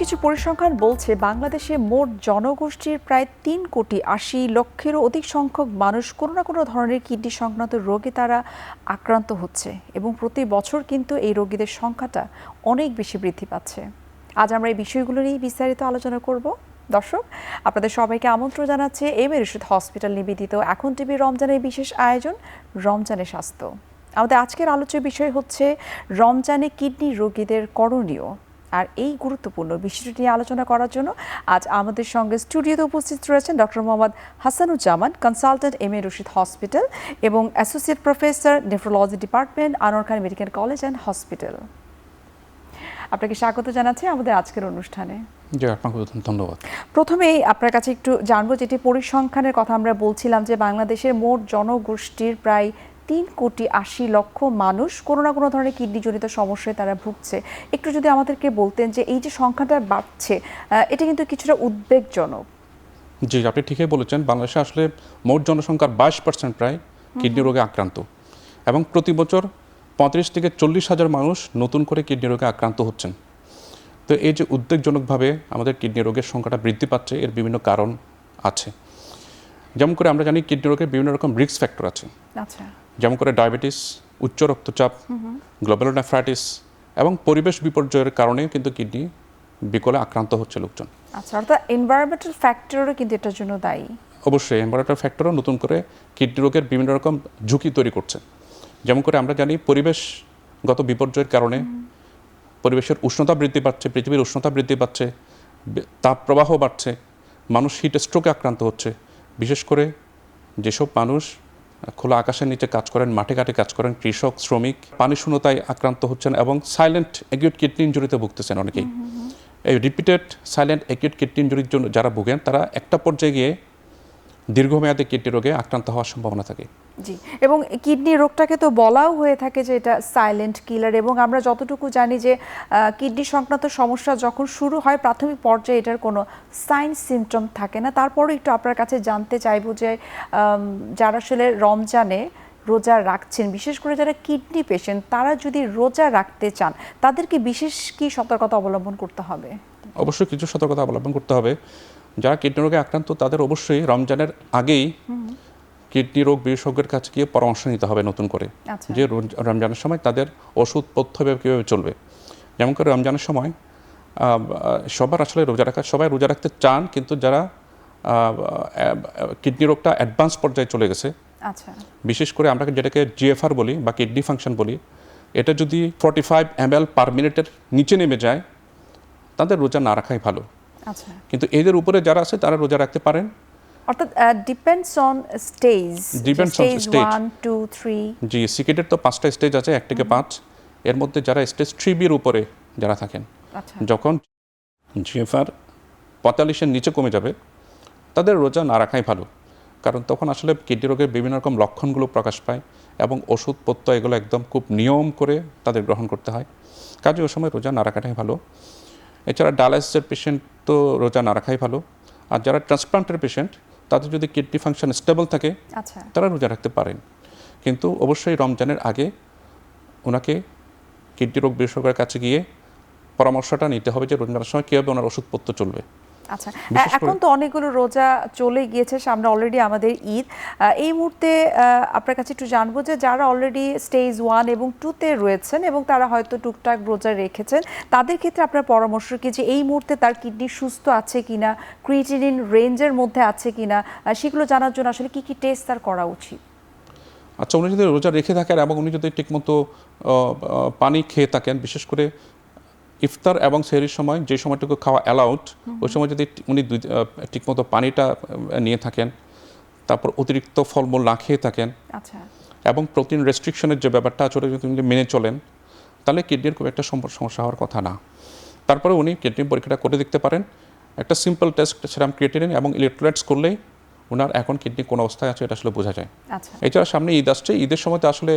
কিছু পরিসংখ্যান বলছে বাংলাদেশে মোট জনগোষ্ঠীর প্রায় 3,80,00,000-এরও অধিক সংখ্যক মানুষ কোনো না কোনো ধরনের কিডনি সংক্রান্ত রোগে তারা আক্রান্ত হচ্ছে এবং প্রতি বছর কিন্তু এই রোগীদের সংখ্যাটা অনেক বেশি বৃদ্ধি পাচ্ছে। আজ আমরা এই বিষয়গুলো নিয়ে বিস্তারিত আলোচনা করব। দর্শক, আপনাদের সবাইকে আমন্ত্রণ জানাচ্ছে এমএরশিদ হসপিটাল নিবেদিত এখন টিভি রমজানের বিশেষ আয়োজন রমজানের স্বাস্থ্য। আমাদের আজকের আলোচ্য বিষয় হচ্ছে রমজানে কিডনি রোগীদের করণীয়। আর এই গুরুত্বপূর্ণ বিষয়টি নিয়ে আলোচনা করার জন্য আজ আমাদের সঙ্গে স্টুডিওতে উপস্থিত রয়েছেন doctor Mohammad Hasanuzzaman, consultant M A Rashid hospital এবং associate professor nephrology department, Anwar Khan medical college and hospital. আপনাকে স্বাগত জানাচ্ছি আমাদের আজকের অনুষ্ঠানে। জি, আপনাকে ধন্যবাদ। প্রথমেই আপনার কাছে একটু জানবো, যেটি পরিসংখ্যানের কথা আমরা বলছিলাম যে বাংলাদেশের মোট জনগোষ্ঠীর প্রায় 3,80,00,000 মানুষ কোনো না কোনো ধরনের কিডনিজনিত সমস্যায় তারা ভুগছে। একটু যদি আমাদেরকে বলতেন যে এই যে সংখ্যাটা বাড়ছে, এটা কিন্তু কিছুটা উদ্বেগজনক। জি, আপনি ঠিকই বলেছেন। বাংলাদেশে আসলে মোট জনসংখ্যার 22% প্রায় কিডনি রোগে আক্রান্ত এবং প্রতি বছর 35 থেকে 40 হাজার মানুষ নতুন করে কিডনি রোগে আক্রান্ত হচ্ছেন। তো এই যে উদ্বেগজনকভাবে আমাদের কিডনি রোগের সংখ্যাটা বৃদ্ধি পাচ্ছে, এর বিভিন্ন কারণ আছে। যেমন করে আমরা জানি কিডনি রোগের বিভিন্ন রকম রিস্ক ফ্যাক্টর আছে। আচ্ছা। যেমন করে ডায়াবেটিস, উচ্চ রক্তচাপ, গ্লোমেরুলোনেফ্রাইটিস এবং পরিবেশ বিপর্যয়ের কারণে কিন্তু কিডনি বিকলে আক্রান্ত হচ্ছে লোকজন। আচ্ছা, অর্থাৎ এনভায়রনমেন্টাল ফ্যাক্টরও কিন্তু এটার জন্য দায়ী। অবশ্যই এনভায়রনমেন্টাল ফ্যাক্টরও নতুন করে কিডনি রোগের বিভিন্ন রকম ঝুঁকি তৈরি করছে। যেমন করে আমরা জানি পরিবেশগত বিপর্যয়ের কারণে পরিবেশের উষ্ণতা বৃদ্ধি পাচ্ছে, পৃথিবীর উষ্ণতা বৃদ্ধি পাচ্ছে, তাপ প্রবাহ বাড়ছে, মানুষ হিট স্ট্রোকে আক্রান্ত হচ্ছে। বিশেষ করে যেসব মানুষ খোলা আকাশের নিচে কাজ করেন, মাঠে ঘাটে কাজ করেন, কৃষক, শ্রমিক, পানি শূন্যতায় আক্রান্ত হচ্ছেন এবং সাইলেন্ট অ্যাকিউট কিডনি ইনজুরিতে ভুগতেছেন অনেকেই। এই রিপিটেড সাইলেন্ট অ্যাকিউট কিডনি ইনজুরির জন্য যারা ভোগেন তারা একটা পর্যায়ে গিয়ে দীর্ঘমেয়াদী কিডনি রোগে আক্রান্ত হওয়ার সম্ভাবনা থাকে। জি, এবং কিডনি রোগটাকে তো বলাও হয়ে থাকে যে এটা সাইলেন্ট কিলার, এবং আমরা যতটুকু জানি যে কিডনি সংক্রান্ত সমস্যা যখন শুরু হয় প্রাথমিক পর্যায়ে এটার কোনো সাইন সিমটম থাকে না। তারপরও একটু আপনার কাছে জানতে চাইবো যে যারা আসলে রমজানে রোজা রাখছেন, বিশেষ করে যারা কিডনি পেশেন্ট, তারা যদি রোজা রাখতে চান তাদেরকে বিশেষ কি সতর্কতা অবলম্বন করতে হবে? অবশ্যই কিছু সতর্কতা অবলম্বন করতে হবে। যারা কিডনি রোগে আক্রান্ত তাদের অবশ্যই রমজানের আগেই কিডনি রোগ বিশেষজ্ঞের কাছে গিয়ে পরামর্শ নিতে হবে নতুন করে, যে রমজানের সময় তাদের ওষুধ পথ্য কীভাবে চলবে। যেমন করে রমজানের সময় সবার আসলে সবাই রোজা রাখতে চান, কিন্তু যারা কিডনি রোগটা অ্যাডভান্স পর্যায়ে চলে গেছে, আচ্ছা, বিশেষ করে আমরা যেটাকে জিএফআর বলি বা কিডনি ফাংশন বলি, এটা যদি 45 ml পার মিনিটের নিচে নেমে যায় তাদের রোজা না রাখাই ভালো। আচ্ছা, কিন্তু এদের উপরে যারা আছে তারা রোজা রাখতে পারেন। অর্থাৎ ডিপেন্ডস অন স্টেজ, স্টেজ 1 2 3। জি, সিকেটের তো 5টা স্টেজ আছে, 1 থেকে 5। এর মধ্যে যারা স্টেজ 3বির উপরে যারা থাকেন, যখন জিএফআর 45-এর নিচে কমে যাবে তাদের রোজা না রাখাই ভালো। কারণ তখন আসলে কিডনি রোগের বিভিন্ন রকম লক্ষণগুলো প্রকাশ পায় এবং ওষুধপত্র এগুলো একদম খুব নিয়ম করে তাদের গ্রহণ করতে হয়। কাজে ওই সময় রোজা না রাখাটাই ভালো। এছাড়া ডায়ালাইসিসের পেশেন্ট তো রোজা না রাখাই ভালো। আর যারা ট্রান্সপ্লান্টের পেশেন্ট তাদের যদি কিডনি ফাংশন স্টেবল থাকে তারা রোজা রাখতে পারেন। কিন্তু অবশ্যই রমজানের আগে ওনাকে কিডনি রোগ বিশেষজ্ঞের কাছে গিয়ে পরামর্শটা নিতে হবে যে রমজানের সময় কীভাবে ওনার ওষুধপত্র চলবে। আচ্ছা, এখন তো অনেকগুলো রোজা চলে গিয়েছে, সামনে অলরেডি আমাদের ঈদ। এই মুহূর্তে আপনার কাছে একটু জানবো যে যারা অলরেডি স্টেজ 1 এবং 2-তে রয়েছেন এবং তারা হয়তো টুকটাক রোজা রেখেছেন, তাদের ক্ষেত্রে আপনার পরামর্শ কি যে এই মুহূর্তে তার কিডনি সুস্থ আছে কিনা, ক্রিয়েটিনিন রেঞ্জের মধ্যে আছে কিনা, সেগুলো জানার জন্য আসলে কি কি টেস্ট তার করা উচিত? আচ্ছা, উনি যদি রোজা রেখে থাকেন এবং উনি যদি ঠিকমতো পানি খেয়ে থাকেন, বিশেষ করে ইফতার এবং সেহরির সময় যে সময়টুকু খাওয়া অ্যালাউড, ওই সময় যদি উনি ঠিকমতো পানিটা নিয়ে থাকেন, তারপর অতিরিক্ত ফলমূল না খেয়ে থাকেন, আচ্ছা, এবং প্রোটিন রেস্ট্রিকশনের যে ব্যাপারটা আছে যদি উনি মেনে চলেন, তাহলে কিডনির খুব একটা সমস্যা হওয়ার কথা না। তারপরে উনি কিডনি পরীক্ষাটা করে দেখতে পারেন। একটা সিম্পল টেস্ট সেরাম ক্রিয়েটিনিন এবং ইলেকট্রোলাইটস করলেই ওনার এখন কিডনি কোন অবস্থায় আছে এটা আসলে বোঝা যায়। এছাড়া সামনে ঈদ আসছে, ঈদের সময় তো আসলে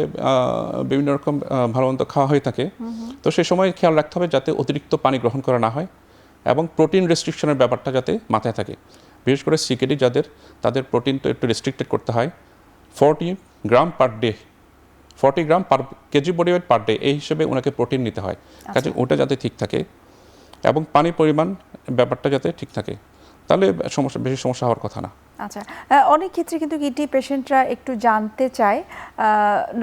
বিভিন্ন রকম ভালো মন্দ খাওয়া হয়ে থাকে, তো সেই সময় খেয়াল রাখতে হবে যাতে অতিরিক্ত পানি গ্রহণ করা না হয় এবং প্রোটিন রেস্ট্রিকশনের ব্যাপারটা যাতে মাথায় থাকে। বিশেষ করে সিকেডি যাদের, তাদের প্রোটিনটা একটু রেস্ট্রিক্টেড করতে হয়। 40 gram per day, 40 gram per KG body weight per day, এই হিসেবে ওনাকে প্রোটিন নিতে হয়। কাজে ওটা যাতে ঠিক থাকে এবং পানির পরিমাণ ব্যাপারটা যাতে ঠিক থাকে, তাহলে বেশি সমস্যা হওয়ার কথা না। আচ্ছা, অনেক ক্ষেত্রে কিন্তু কিডনি পেশেন্টরা একটু জানতে চায়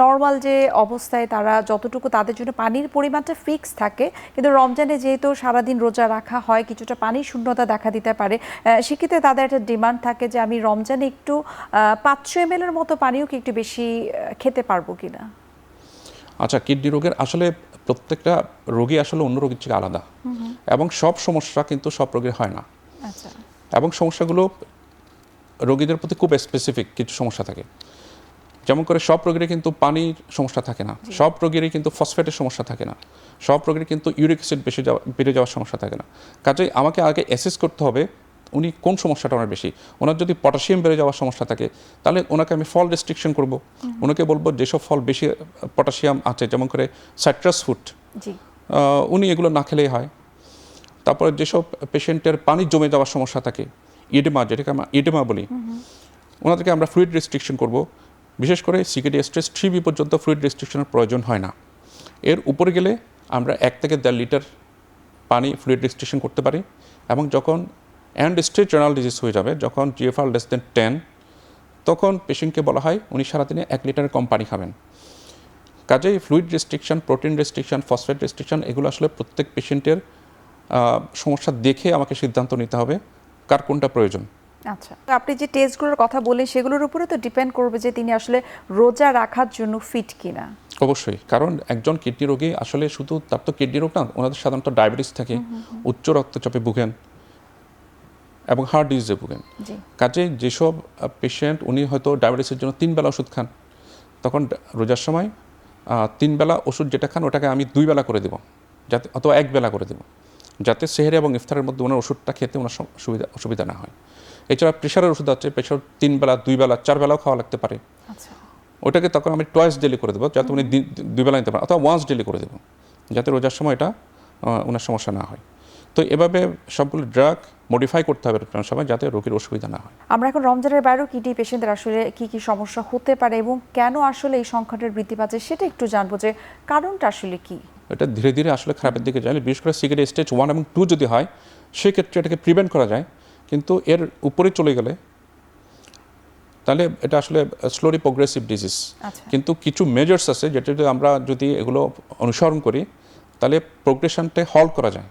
নর্মাল যে অবস্থায় তারা যতটুকু তাদের জন্য পানির পরিমাণটা ফিক্স থাকে, কিন্তু রমজানে যেহেতু সারাদিন রোজা রাখা হয়, কিছুটা পানির শূন্যতা দেখা দিতে পারে, সেক্ষেত্রে তাদের একটা ডিমান্ড থাকে যে আমি রমজানে একটু 500 ml এর মতো পানিও কি একটু বেশি খেতে পারবো কিনা। আচ্ছা, কিডনি রোগের আসলে প্রত্যেকটা রোগী আসলে অন্য রোগীর থেকে আলাদা, এবং সব সমস্যা কিন্তু সব রোগীর হয় না। আচ্ছা, এবং সমস্যাগুলো রোগীদের প্রতি খুব স্পেসিফিক কিছু সমস্যা থাকে। যেমন করে সব রোগীরই কিন্তু পানির সমস্যা থাকে না, সব রোগীরই কিন্তু ফসফেটের সমস্যা থাকে না, সব রোগীর কিন্তু ইউরিক অ্যাসিড বেড়ে যাওয়ার সমস্যা থাকে না। কাজেই আমাকে আগে অ্যাসেস করতে হবে উনি কোন সমস্যাটা ওনার বেশি। ওনার যদি পটাশিয়াম বেড়ে যাওয়ার সমস্যা থাকে, তাহলে ওনাকে আমি ফল রেস্ট্রিকশন করব। ওনাকে বলবো যেসব ফল বেশি পটাশিয়াম আছে, যেমন করে সাইট্রাস ফ্রুট, উনি এগুলো না খেলেই হয়। তারপরে যেসব পেশেন্টের পানি জমে যাওয়ার সমস্যা থাকে, ইডেমা, যেটাকে আমরা ইডেমা বলি, ওনাদেরকে আমরা ফ্লুইড রেস্ট্রিকশন করব। বিশেষ করে সিকেডি স্টেজ 3B পর্যন্ত ফ্লুইড রেস্ট্রিকশনের প্রয়োজন হয় না। এর উপরে গেলে আমরা 1 থেকে 1.5 লিটার পানি ফ্লুইড রেস্ট্রিকশন করতে পারি। এবং যখন এন্ড স্টেজ রেনাল ডিজিজ হয়ে যাবে, যখন GFR less than 10, তখন পেশেন্টকে বলা হয় উনি সারাদিনে 1 লিটারের কম পানি খাবেন। কাজেই fluid restriction, protein restriction, phosphate restriction, এগুলো আসলে প্রত্যেক পেশেন্টের সমস্যা দেখে আমাকে সিদ্ধান্ত নিতে হবে কার কোনটা প্রয়োজন। আচ্ছা, আপনি যে টেস্টগুলোর কথা বলেন সেগুলোর উপরে তো ডিপেন্ড করবে যে তিনি আসলে রোজা রাখার জন্য ফিট কিনা। অবশ্যই, কারণ একজন কিডনি রোগী আসলে শুধু তার তো কিডনি রোগ না, ওনাদের সাধারণত ডায়াবেটিস থাকে, উচ্চ রক্তচাপে ভুগেন এবং হার্ট ডিজিজে ভুগেন। কাজে যেসব পেশেন্ট উনি হয়তো ডায়াবেটিসের জন্য 3 বেলা ওষুধ খান, তখন রোজার সময় 3 বেলা ওষুধ যেটা খান ওটাকে আমি 2 বেলা করে দেবো, যাতে অথবা 1 বেলা করে দেবো, যাতে সেহরি এবং ইফতারের মধ্যে ওনার ওষুধটা খেতে ওনার অসুবিধা না হয়। এছাড়া প্রেশারের ওষুধ আছে, প্রেশার 3 বেলা, 2 বেলা, 4 বেলাও খাওয়া লাগতে পারে। ওটাকে তখন আমি টয়েস ডেলি করে দেবো, যাতে উনি 2 বেলা নিতে পারেন, অথবা ওয়ান্স ডেলি করে দেবো, যাতে রোজার সময় এটা ওনার সমস্যা না হয়। তো এভাবে সবগুলো ড্রাগ মডিফাই করতে হবে রোজার সময়, যাতে রোগীর অসুবিধা না হয়। আমরা এখন রমজানের বাইরেও কিডনি পেশেন্টদের আসলে কি কি সমস্যা হতে পারে এবং কেন আসলে এই সংখ্যাটার বৃদ্ধি পাচ্ছে সেটা একটু জানবো, যে কারণটা আসলে কি। এটা ধীরে ধীরে আসলে খারাপের দিকে যায়, বিশেষ করে সিগারেট স্টেজ 1 এবং 2 যদি হয়, সেক্ষেত্রে এটাকে প্রিভেন্ট করা যায়। কিন্তু এর উপরে চলে গেলে তাহলে এটা আসলে স্লোলি প্রোগ্রেসিভ ডিজিজ। কিন্তু কিছু মেজার্স আছে যেটা আমরা যদি এগুলো অনুসরণ করি, তাহলে প্রোগ্রেশনটা হল্ট করা যায়,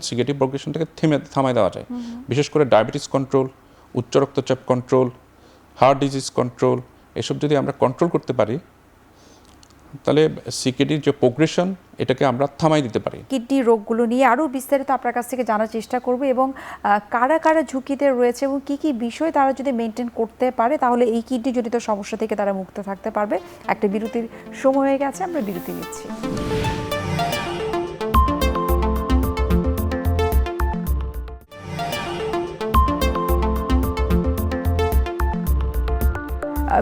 সিগারেটিভ প্রোগ্রেশনটাকে থামাই দেওয়া যায়। বিশেষ করে ডায়াবেটিস কন্ট্রোল, উচ্চ রক্তচাপ কন্ট্রোল, হার্ট ডিজিজ কন্ট্রোল, এসব যদি আমরা কন্ট্রোল করতে পারি, তাহলে সিকেডির যে প্রোগ্রেশন এটাকে আমরা থামাই দিতে পারি। কিডনি রোগগুলো নিয়ে আরও বিস্তারিত আপনার কাছ থেকে জানার চেষ্টা করব, এবং কারা কারা ঝুঁকিতে রয়েছে এবং কি কি বিষয় তারা যদি মেনটেন করতে পারে তাহলে এই কিডনি জনিত সমস্যা থেকে তারা মুক্ত থাকতে পারবে। একটা বিরতির সময় হয়ে গেছে, আমরা বিরতি নিচ্ছি।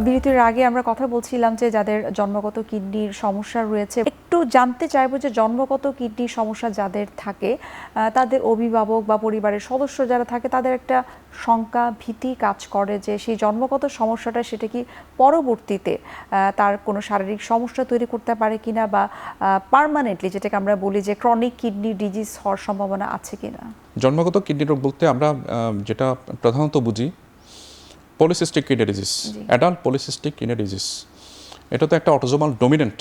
বিরতির আগে আমরা কথা বলছিলাম যে যাদের জন্মগত কিডনির সমস্যা রয়েছে, একটু জানতে চাইবো যে জন্মগত কিডনির সমস্যা যাদের থাকে তাদের অভিভাবক বা পরিবারের সদস্য যারা থাকে তাদের একটা শঙ্কা, ভীতি কাজ করে যে সেই জন্মগত সমস্যাটা সেটা কি পরবর্তীতে তার কোনো শারীরিক সমস্যা তৈরি করতে পারে কিনা, বা পার্মানেন্টলি যেটাকে আমরা বলি যে ক্রনিক কিডনি ডিজিজ হওয়ার সম্ভাবনা আছে কিনা। জন্মগত কিডনি রোগ বলতে আমরা যেটা প্রধানত বুঝি polycystic kidney disease, adult polycystic kidney disease. এটা তো একটা অটোজোমাল ডমিনেন্ট,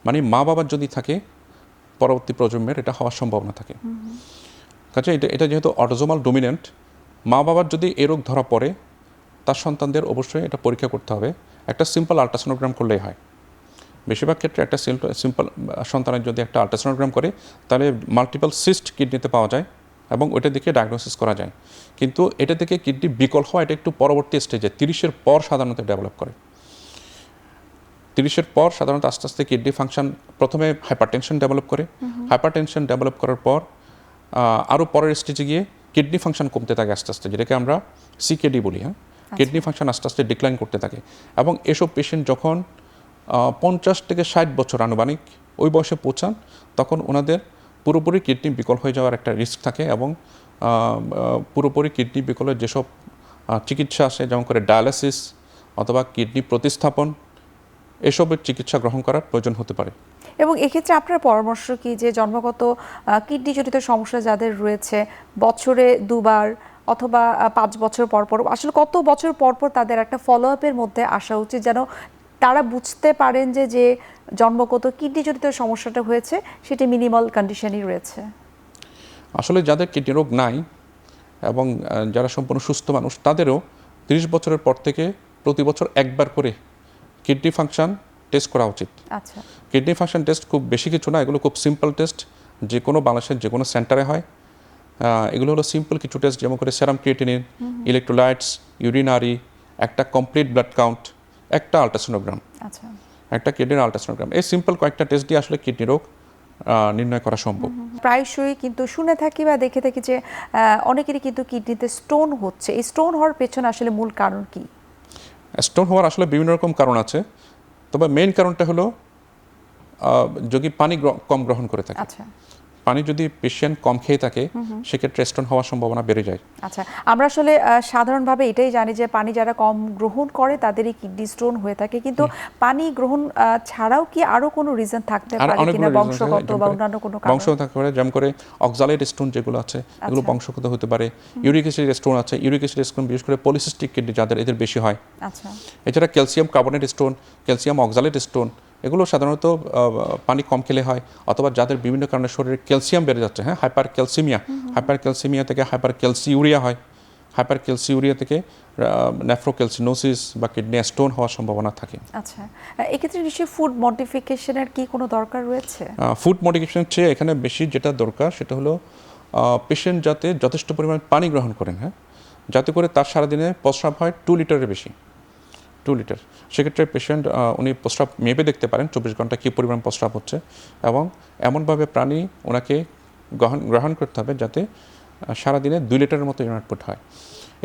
মানে মা বাবার যদি থাকে পরবর্তী প্রজন্মের এটা হওয়ার সম্ভাবনা থাকে। কাজে এটা যেহেতু অটোজোমাল ডমিনেন্ট, মা বাবার যদি এই রোগ ধরা পড়ে তার সন্তানদের অবশ্যই এটা পরীক্ষা করতে হবে। একটা সিম্পল আল্ট্রাসোনোগ্রাম করলেই হয়। বেশিরভাগ ক্ষেত্রে একটা সিম্পল সন্তানের যদি একটা আল্ট্রাসোনোগ্রাম করে, তাহলে মাল্টিপল সিস্ট কিডনিতে পাওয়া যায় এবং ওইটা দেখে ডায়াগনোসিস করা যায়। কিন্তু এটা থেকে কিডনি বিকল হওয়া এটা একটু পরবর্তী স্টেজে 30-এর পর সাধারণত ডেভেলপ করে। 30-এর পর সাধারণত আস্তে আস্তে কিডনি ফাংশন, প্রথমে হাইপারটেনশন ডেভেলপ করে, হাইপারটেনশন ডেভেলপ করার পর আরও পরের স্টেজে গিয়ে কিডনি ফাংশন কমতে থাকে আস্তে আস্তে, যেটাকে আমরা সিকেডি বলি। কিডনি ফাংশন আস্তে আস্তে ডিক্লাইন করতে থাকে। এবং এসব পেশেন্ট যখন 50 থেকে 60 বছর আনুমানিক ওই বয়সে পৌঁছান, তখন ওনাদের পুরোপুরি কিডনি বিকল হয়ে যাওয়ার একটা রিস্ক থাকে। এবং পুরোপুরি কিডনি বিকলের যেসব চিকিৎসা আছে, যেমন করে ডায়ালিসিস অথবা কিডনি প্রতিস্থাপন, এসবের চিকিৎসা গ্রহণ করার প্রয়োজন হতে পারে। এবং এক্ষেত্রে আপনার পরামর্শ কি যে জন্মগত কিডনি জনিত সমস্যা যাদের রয়েছে বছরে দুবার অথবা 5 বছর পর পর, আসলে কত বছর পর পর তাদের একটা ফলো আপের মধ্যে আসা উচিত যেন তারা বুঝতে পারেন যে যে জন্মগত কিডনি জনিত সমস্যাটা হয়েছে সেটি মিনিমাল কন্ডিশনই রয়েছে? আসলে যাদের কিডনি রোগ নাই এবং যারা সম্পূর্ণ সুস্থ মানুষ তাদেরও 30 বছরের পর থেকে প্রতি বছর একবার করে কিডনি ফাংশন টেস্ট করা উচিত। আচ্ছা, কিডনি ফাংশন টেস্ট খুব বেশি কিছু না, এগুলো খুব সিম্পল টেস্ট, যে কোনো বাংলাদেশের যে কোনো সেন্টারে হয়। এগুলো হলো সিম্পল কিছু টেস্ট, যেমন করে সেরাম ক্রিয়েটিনিন, ইলেকট্রোলাইটস, ইউরিনারি, একটা কমপ্লিট ব্লাড কাউন্ট, একটা আলট্রাসোনোগ্রাম, আচ্ছা। একটা কিডনির আলট্রাসোনোগ্রাম। এই সিম্পল কয়েকটা টেস্ট দিয়ে আসলে কিডনি রোগ নির্ণয় করা সম্ভব। প্রায়শই কিন্তু শুনে থাকি বা দেখে থাকি যে অনেকেরই কিন্তু কিডনিতে স্টোন হচ্ছে। এই স্টোন হওয়ার পেছনে আসলে মূল কারণ কি? স্টোন হওয়ার আসলে বিভিন্ন রকম কারণ আছে, তবে মেইন কারণটা হলো যদি পানি কম গ্রহণ করে থাকে। আচ্ছা, পানি যদি পেশেন্ট কম খেয়ে থাকে সেক্ষেত্রে স্টোন হওয়ার সম্ভাবনা বেড়ে যায়। আচ্ছা। আমরা আসলে সাধারণভাবে এটাই জানি যে পানি যারা কম গ্রহণ করে তাদেরই কিডনি স্টোন হয়ে থাকে, কিন্তু পানি গ্রহণ ছাড়াও কি আরো কোনো রিজন থাকতে আর পারে অনেকগুলো কিনা, reason আছে, বংশগত যেমন বা করে অন্যান্য কোনো কারণ? বংশ থাকতে পারে, যেমন করে অক্সালেট স্টোন যেগুলো আছে এগুলো আচ্ছা। বংশগত হতে পারে। ইউরিক অ্যাসিড স্টোন আছে, ইউরিক অ্যাসিড স্টোন বিশেষ করে পলিসিস্টিক কিডনি যাদের এদের বেশি হয়। আচ্ছা, এছাড়া calcium carbonate stone, calcium oxalate stone, এগুলো সাধারণত পানি কম খেলে হয়, অথবা যাদের বিভিন্ন কারণে শরীরে ক্যালসিয়াম বেড়ে যাচ্ছে, হ্যাঁ, হাইপার ক্যালসিমিয়া থেকে হাইপার ক্যালসিউরিয়া হয়, হাইপার ক্যালসিউরিয়া থেকে নেফ্রোক্যালসিনোসিস বা কিডনি স্টোন হওয়ার সম্ভাবনা থাকে। আচ্ছা। এক্ষেত্রে নিশ্চয়ই ফুড মডিফিকেশনের কি কোনো দরকার রয়েছে? ফুড মডিফিকেশনের চেয়ে এখানে বেশি যেটা দরকার সেটা হলো পেশেন্ট যাতে যথেষ্ট পরিমাণ পানি গ্রহণ করেন, হ্যাঁ, যাতে করে তার সারাদিনে প্রস্রাব হয় 2 লিটারের বেশি, 2 লিটার। সেক্ষেত্রে পেশেন্ট উনি প্রস্রাব মেপে দেখতে পারেন 24 ঘন্টা কী পরিমাণ প্রস্রাব হচ্ছে, এবং এমনভাবে প্রাণী ওনাকে গ্রহণ করতে হবে যাতে সারাদিনে 2 লিটারের মতো ইউরিন আউটপুট হয়।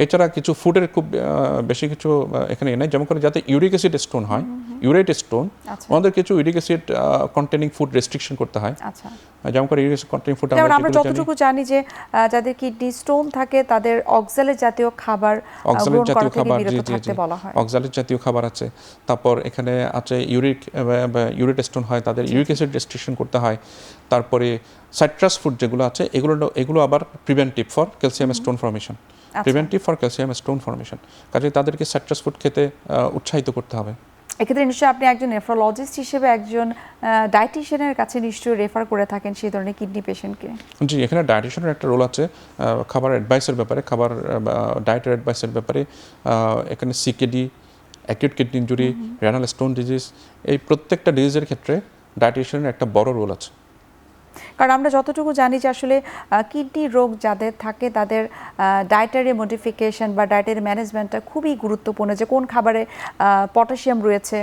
এছাড়া কিছু ফুডের খুব বেশি কিছু এখানে নেই, যেমন করে যাতে ইউরিক অ্যাসিড স্টোন হয়, ইউরেট স্টোন, আচ্ছা, আমাদের কিছু uric acid containing food restriction করতে হয়। আচ্ছা। যেমন করে ইউরিক অ্যাসিড কন্টেনিং ফুড যেমন আমরা যতটুকু জানি যে যাদের কিডনি স্টোন থাকে তাদের অক্সালেট জাতীয় খাবার গ্রহণ করা থেকে বিরত থাকতে বলা হয়। অক্সালেট জাতীয় খাবার আছে। তারপর এখানে আছে ইউরিক স্টোন হয়, তাদের ইউরিক অ্যাসিড রেস্ট্রিকশন করতে হয়। তারপরে সাইট্রাস ফুড যেগুলো আছে এগুলো আবার preventive for calcium stone formation, preventive for calcium stone formation. কাজে তাদেরকে সাইট্রাস ফুড খেতে উৎসাহিত করতে হবে। এক্ষেত্রে নিশ্চয়ই আপনি একজন নেফ্রোলজিস্ট হিসেবে একজন ডায়েটিশিয়ানের কাছে নিশ্চয়ই রেফার করে থাকেন সেই ধরনের কিডনি পেশেন্টকে। জি, এখানে ডায়েটিশিয়ানের একটা রোল আছে খাবার অ্যাডভাইসের ব্যাপারে, ডায়েটের অ্যাডভাইসের ব্যাপারে। এখানে CKD, acute kidney injury, renal stone disease, এই প্রত্যেকটা ডিজিজের ক্ষেত্রে ডায়েটিশিয়ানের একটা বড় রোল আছে। কারণ আমরা যতটুকু জানি যে আসলে কিডনি রোগ যাদের থাকে তাদের ডায়েটারি মডিফিকেশন বা ডায়েটারি ম্যানেজমেন্টটা খুবই গুরুত্বপূর্ণ, যে কোন খাবারে পটাশিয়াম রয়েছে,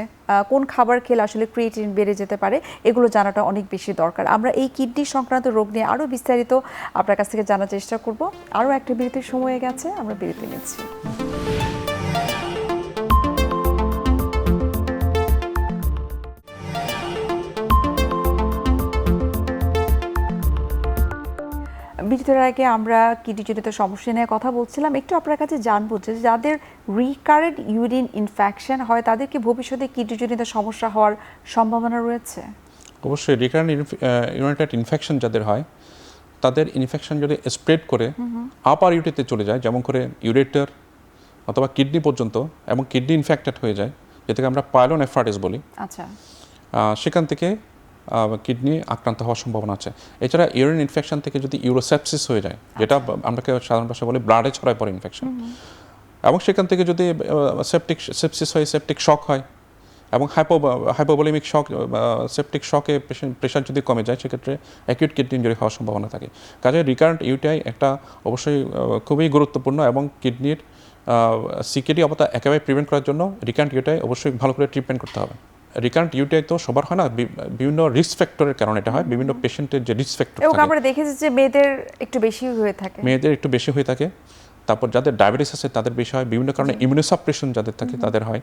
কোন খাবার খেলে আসলে ক্রিয়েটিন বেড়ে যেতে পারে, এগুলো জানাটা অনেক বেশি দরকার। আমরা এই কিডনি সংক্রান্ত রোগ নিয়ে আরও বিস্তারিত আপনার কাছ থেকে জানার চেষ্টা করব। আরও একটা বিরতির সময় গেছে, আমরা বিরতি নিচ্ছি। বিরতির আগে আমরা কিডনিজনিত সমস্যা নিয়ে কথা বলছিলাম। একটু আপনার কাছে জানবো যে যাদের রিকারেন্ট ইউরিন ইনফেকশন হয় তাদের কি ভবিষ্যতে কিডনিজনিত সমস্যা হওয়ার সম্ভাবনা রয়েছে? অবশ্যই রিকারেন্ট ইউরিনারি ইনফেকশন যাদের হয় তাদের ইনফেকশন যদি স্প্রেড করে আপার ইউরিতে চলে যায়, যেমন করে ইউরেটার অথবা কিডনি পর্যন্ত, এবং কিডনি ইনফেক্টেড হয়ে যায়, যেটাকে আমরা পাইলোনেফ্রাইটিস বলি, আচ্ছা, সেখান থেকে কিডনি আক্রান্ত হওয়ার সম্ভাবনা আছে। এছাড়া ইউরিন ইনফেকশন থেকে যদি ইউরোসেপসিস হয়ে যায়, যেটা আমরা সাধারণ ভাষায় বলি ব্লাডে ছড়ায় পড়ে ইনফেকশন, এবং সেখান থেকে যদি সেপসিস হয়, সেপটিক শক হয়, এবং হাইপোভলিমিক শক, সেপটিক শকে প্রেশার যদি কমে যায়, সেক্ষেত্রে অ্যাকিউট কিডনি ইনজুরি হওয়ার সম্ভাবনা থাকে। কাজে রিকারেন্ট ইউটিআই একটা অবশ্যই খুবই গুরুত্বপূর্ণ, এবং কিডনির সিকেডি অবস্থা একেবারে প্রিভেন্ট করার জন্য রিকারেন্ট ইউটিআই অবশ্যই ভালো করে ট্রিটমেন্ট করতে হবে। রিকারেন্ট ইউটিআই তো সবার হয় না, বিভিন্ন রিস্ক ফ্যাক্টরের কারণে এটা হয়, বিভিন্ন পেশেন্টের যে রিস্ক ফ্যাক্টর এবং আমরা দেখেছি যে মেয়েদের একটু বেশি হয়ে থাকে, তারপর যাদের ডায়াবেটিস আছে তাদের বেশি হয়, বিভিন্ন কারণে ইমিউনোসাপ্রেশন যাদের থাকে তাদের হয়।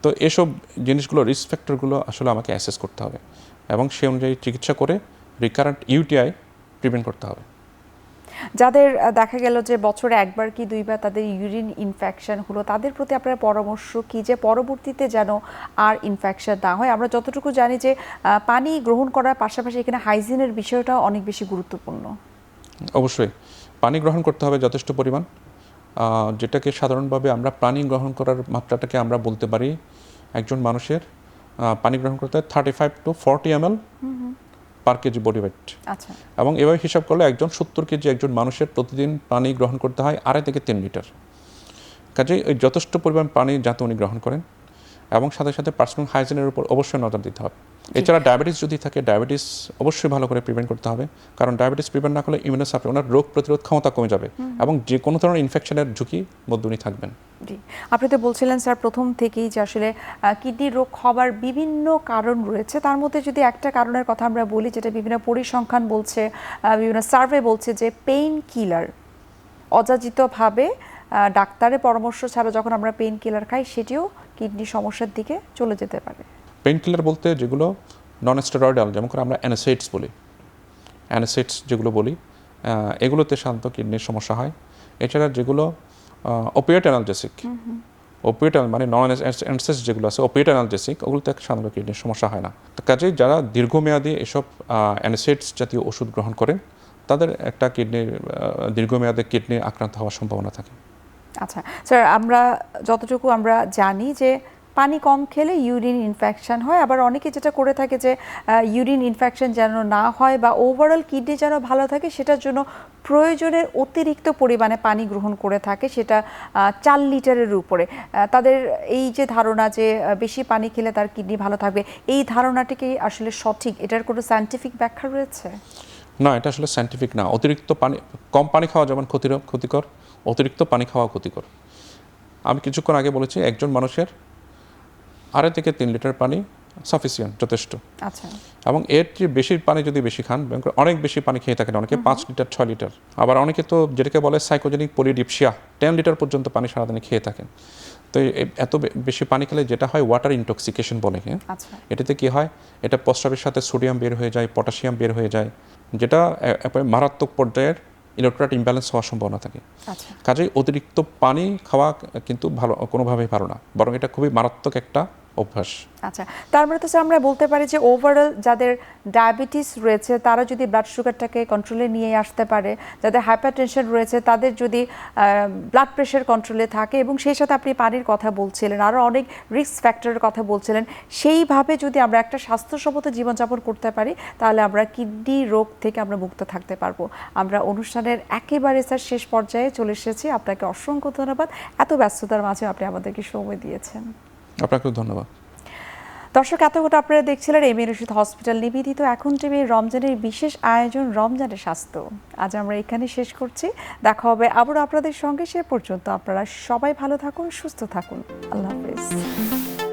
তো এসব জিনিসগুলো, রিস্ক ফ্যাক্টরগুলো আসলে আমাকে অ্যাসেস করতে হবে, এবং সে অনুযায়ী চিকিৎসা করে রিকারেন্ট ইউটিআই প্রিভেন্ট করতে হবে। যাদের দেখা গেল যে বছরে একবার কি দুইবার তাদের ইউরিন ইনফেকশন হলো, তাদের প্রতি আপনার পরামর্শ কি যে পরবর্তীতে যেন আর ইনফেকশন না হয়? আমরা যতটুকু জানি যে পানি গ্রহণ করার পাশাপাশি এখানে হাইজিনের বিষয়টাও অনেক বেশি গুরুত্বপূর্ণ। অবশ্যই পানি গ্রহণ করতে হবে যথেষ্ট পরিমাণ, যেটাকে সাধারণভাবে আমরা পানি গ্রহণ করার মাত্রাটাকে আমরা বলতে পারি একজন মানুষের পানি গ্রহণ করতে হয় 35 to 40 ml per KG body wait. আচ্ছা, এবং এভাবে হিসাব করলে একজন 70 কেজি একজন মানুষের প্রতিদিন পানি গ্রহণ করতে হয় 2.5 থেকে 3 লিটার। কাজেই ওই যথেষ্ট পরিমাণ পানি যাতে উনি গ্রহণ করেন, এবং সাথে সাথে পার্সোনাল হাইজিনের উপর অবশ্যই নজর দিতে হবে। এছাড়া ডায়াবেটিস যদি থাকে, ডায়াবেটিস অবশ্যই ভালো করে প্রিভেন্ট করতে হবে, কারণ ডায়াবেটিস প্রিভেন্ট না করলে ইমিউনোসাপ্রেশন, ওনার রোগ প্রতিরোধ ক্ষমতা কমে যাবে এবং যে কোনো ধরনের ইনফেকশনের ঝুঁকি মধ্যে উনি থাকবেন। জি, আপনি তো বলছিলেন স্যার প্রথম থেকেই যে আসলে কিডনি রোগ হবার বিভিন্ন কারণ রয়েছে, তার মধ্যে যদি একটা কারণের কথা আমরা বলি, যেটা বিভিন্ন পরিসংখ্যান বলছে, বিভিন্ন সার্ভে বলছে যে পেইন কিলার, অযাচিতভাবে ডাক্তারের পরামর্শ ছাড়া যখন আমরা পেইন কিলার খাই, সেটিও কিডনি সমস্যার দিকে চলে যেতে পারে। পেইন কিলার বলতে যেগুলো নন স্টেরয়েডাল, যেমন করে আমরা অ্যানাসিডস বলি, অ্যানাসিডস যেগুলো বলি, এগুলোতে সাধারণত কিডনির সমস্যা হয়। এছাড়া যেগুলো ওপিয়েট অ্যানালজেসিক, ওপিয়েট মানে নন অ্যানাসিডস যেগুলো আছে ওপিয়েট অ্যানালজেসিক, ওগুলোতে সাধারণত কিডনির সমস্যা হয় না। কাজেই যারা দীর্ঘমেয়াদী এসব অ্যানাসিডস জাতীয় ওষুধ গ্রহণ করেন, তাদের একটা কিডনির দীর্ঘমেয়াদে কিডনি আক্রান্ত হওয়ার সম্ভাবনা থাকে। আচ্ছা স্যার, আমরা যতটুকু আমরা জানি যে পানি কম খেলে ইউরিন ইনফেকশন হয়, আবার অনেকে যেটা করে থাকে যে ইউরিন ইনফেকশন যেন না হয় বা ওভারঅল কিডনি যেন ভালো থাকে, সেটার জন্য প্রয়োজনের অতিরিক্ত পরিমাণে পানি গ্রহণ করে থাকে, সেটা 4 লিটারের উপরে। তাদের এই যে ধারণা যে বেশি পানি খেলে তার কিডনি ভালো থাকবে, এই ধারণাটি কি আসলে সঠিক? এটার কোনো সায়েন্টিফিক ব্যাখ্যা রয়েছে? না, এটা আসলে সায়েন্টিফিক না। অতিরিক্ত পানি, কম পানি খাওয়া যেমন ক্ষতিকর, অতিরিক্ত পানি খাওয়া ক্ষতিকর। আমি কিছুক্ষণ আগে বলেছি একজন মানুষের 2.5 থেকে 3 লিটার পানি সাফিসিয়েন্ট, যথেষ্ট। আচ্ছা, এবং এর চেয়ে বেশি পানি যদি বেশি খান, অনেক বেশি পানি খেয়ে থাকেন অনেকে, 5 লিটার 6 লিটার, আবার অনেকে তো যেটাকে বলে সাইকোজেনিক পলিডিপসিয়া, 10 লিটার পর্যন্ত পানি সারাদিনে খেয়ে থাকেন। তো এত বেশি পানি খেলে যেটা হয় ওয়াটার ইনটক্সিকেশন বলে। হ্যাঁ, আচ্ছা, এটাতে কি হয়, এটা প্রস্রাবের সাথে সোডিয়াম বের হয়ে যায়, পটাশিয়াম বের হয়ে যায়, যেটা মারাত্মক পর্যায়ের ইলেকট্রোলাইট ইমব্যালেন্স হওয়ার সম্ভাবনা থাকে। আচ্ছা, কাজেই অতিরিক্ত পানি খাওয়া কিন্তু ভালো, কোনোভাবেই ভালো না, বরং এটা খুবই মারাত্মক একটা অভ্যাস। আচ্ছা, তার মানে তো স্যার আমরা বলতে পারি যে ওভারঅল যাদের ডায়াবেটিস রয়েছে তারা যদি ব্লাড সুগারটাকে কন্ট্রোলে নিয়ে আসতে পারে, যাদের হাইপারটেনশন রয়েছে তাদের যদি ব্লাড প্রেশার কন্ট্রোলে থাকে, এবং সেই সাথে আপনি পানির কথা বলছিলেন, আরও অনেক রিস্ক ফ্যাক্টরের কথা বলছিলেন, সেইভাবে যদি আমরা একটা স্বাস্থ্যসম্মত জীবনযাপন করতে পারি, তাহলে আমরা কিডনি রোগ থেকে আমরা মুক্ত থাকতে পারবো। আমরা অনুষ্ঠানের একেবারে স্যার শেষ পর্যায়ে চলে এসেছি। আপনাকে অসংখ্য ধন্যবাদ, এত ব্যস্ততার মাঝে আপনি আমাদেরকে সময় দিয়েছেন। আপনাকেও ধন্যবাদ। দর্শক, এতক্ষণ আপনারা দেখছিলেন এমএ রশিদ হসপিটাল নিবেদিত এখন টিভির রমজানের বিশেষ আয়োজন রমজানের স্বাস্থ্য। আজ আমরা এখানে শেষ করছি, দেখা হবে আবারও আপনাদের সঙ্গে। সে পর্যন্ত আপনারা সবাই ভালো থাকুন, সুস্থ থাকুন। আল্লাহ হাফেজ।